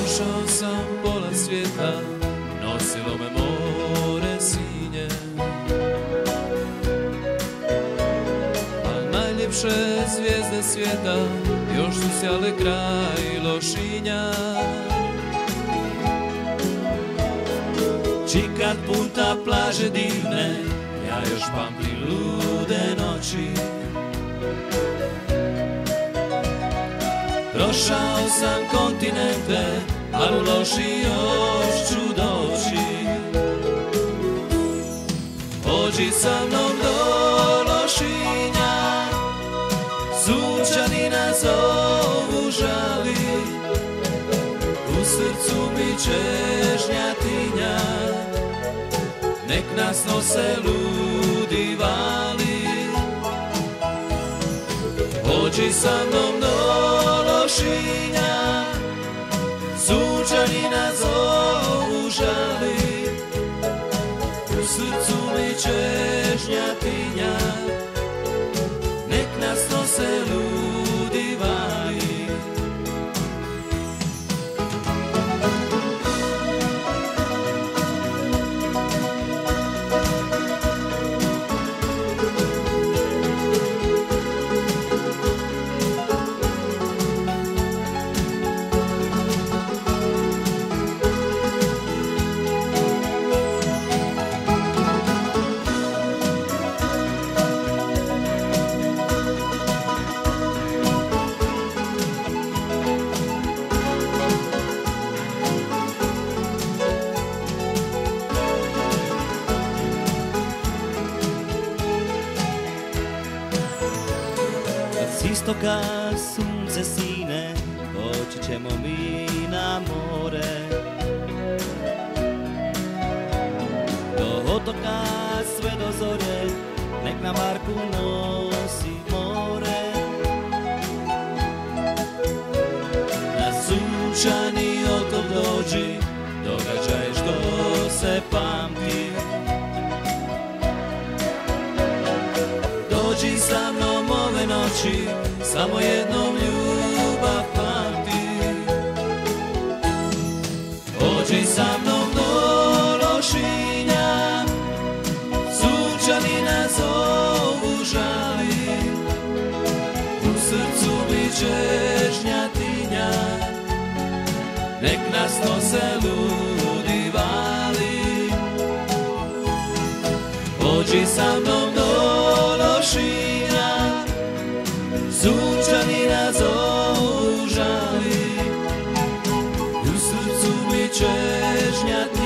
Prošao sam pola svijeta, nosilo me more sinje, a najljepše zvijezde svijeta još su sjale kraj Lošinja. Čikad puta plaže divne, ja još pamtim lude noći. Prošao sam kontinente, al u Loši još ću doći. Pođi sa mnom do Lošinja, sunčani nas zovu žali. U srcu mi čežnjatinja, nek nas nose ludi vali. Pođi sa mnom do Lošinja, sunčani nas zovu žali. U srcu mi čežnjatinja, nek nas nose ludi vali. S istoka sunce sine, doći ćemo mi na more. Do otoka sve do zorje, nek na barku nosi more. Na sunčani otok dođi, događaj što se pamti. Dođi sa mnom ove noći, samo jednom ljubav pamti. Dođi sa mnom do Lošinja, sunčani nas zovu žali. U srcu mi čežnjatinja, nek nas nose ludi vali. Dođi sa mnom do Lošinja, sunčani nas zovu žali. U srcu mi čežnjatinja,